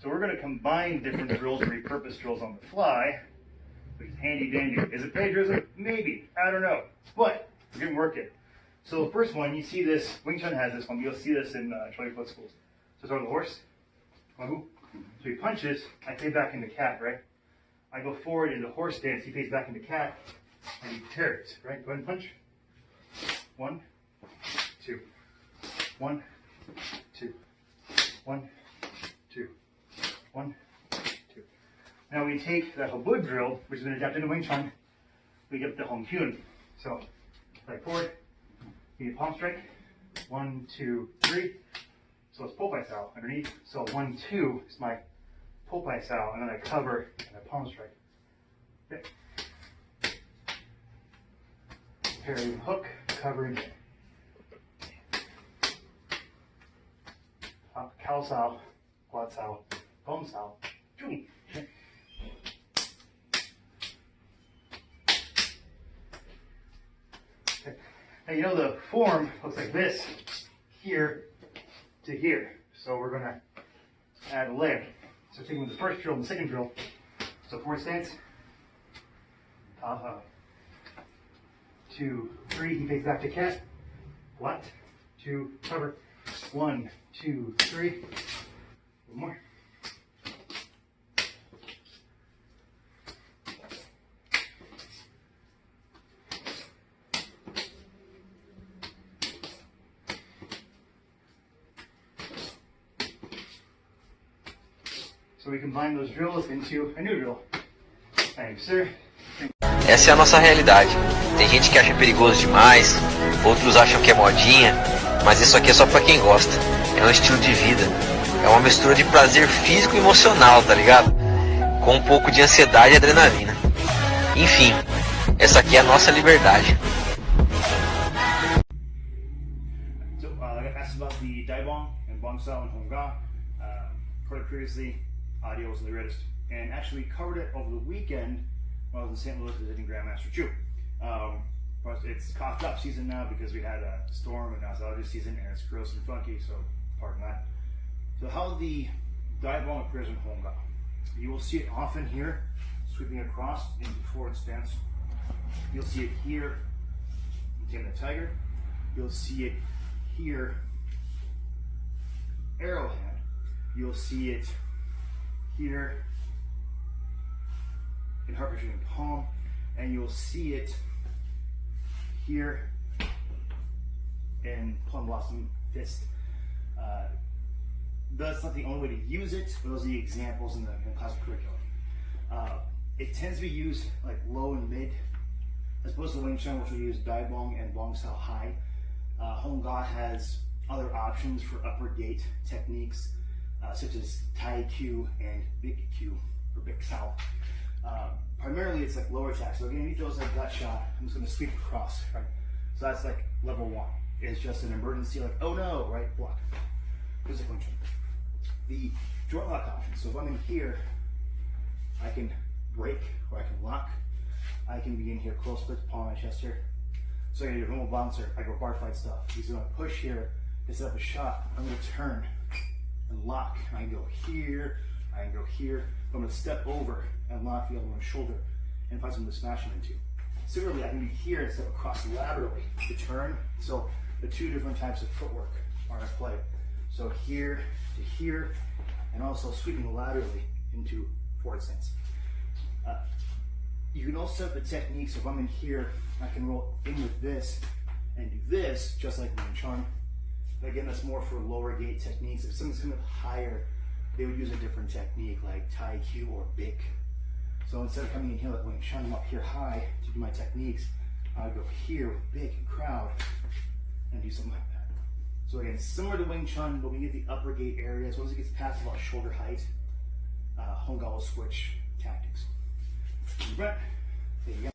So we're going to combine different drills, repurpose drills on the fly, which is handy dandy. Is it plagiarism? Maybe. I don't know. But we're going to work it. So the first one, you see this, Wing Chun has this one, you'll see this in 20-foot schools. So start with the horse. So he punches, I fade back into cat, right? I go forward into horse stance, he fades back into cat, and he parries, right? Go ahead and punch. 1, 2. 1, 2. 1, 2. 1, 2. Now we take the Habud drill, which has been adapted into Wing Chun, we get the Hong Kyun. So, right forward, you palm strike. 1, 2, 3. So it's Popeye style underneath. So 1, 2 is my Popeye style, and then I cover and I palm strike. Okay. Parry hook, covering. Cow style, quad style, palm style. Okay. Now you know the form looks like this, here to here. So we're going to add a leg. So taking the first drill and the second drill. So forward stance. 2, 3. He fades back to cat. What? 2, cover. 1, 2, 3. One more. So we combine those drills into a new drill. Thanks, sir. Essa é a nossa realidade. Tem gente que acha perigoso demais, outros acham que é modinha, mas isso aqui é só pra quem gosta. É um estilo de vida. É uma mistura de prazer físico e emocional, tá ligado? Com um pouco de ansiedade e adrenalina. Enfim, essa aqui é a nossa liberdade. So I got asked about the Daibong and Bong Sao and Hong Ga. Heard it previously. Audio was in the reddest, and actually covered it over the weekend when I was in St. Louis visiting Grandmaster Chu. But it's coughed up season now because we had a storm and now it's allergy season and it's gross and funky, so pardon that. So how the Daibong appears in Hong Ga. You will see it often here, sweeping across into forward stance. You'll see it here, in the tiger. You'll see it here, arrowhead. You'll see it here in Harper Shooting Palm, and you'll see it here in Plum Blossom Fist. That's not the only way to use it, but those are the examples in the classic curriculum. It tends to be used like low and mid, as opposed to Wing Chun, which will use Daibong and Bong Sao high. Hong Ga has other options for upper gate techniques, such as Tai Q and Big Q, or Big Sao. Primarily it's like lower attack. So again, if he throws that gut shot, I'm just going to sweep across, right? So that's like level 1. It's just an emergency, like, oh no, right, block. Here's a Wing Chun. The joint lock option. So if I'm in here, I can break or I can lock. I can be in here close to the palm of my chest here. So I get a normal bouncer, I go bar fight stuff. He's going to push here, to set up a shot. I'm going to turn and lock. I can go here, I can go here. I'm going to step over and lock the other one's shoulder and find something to smash him into. Similarly, I can be here and step across laterally to turn. So the two different types of footwork are at play. So here to here, and also sweeping laterally into forward stance. You can also set the techniques. If I'm in here, I can roll in with this and do this, just like Wing Chun. But again, that's more for lower gate techniques. If someone's coming up higher, they would use a different technique like Tai Q or Bic. So instead of coming in here like Wing Chun, I'm up here high to do my techniques. I would go here with Bic and crowd and do something like that. So again, similar to Wing Chun, but we get the upper gate area. As once it gets past about shoulder height, Hong Ga will switch tactics. There you go.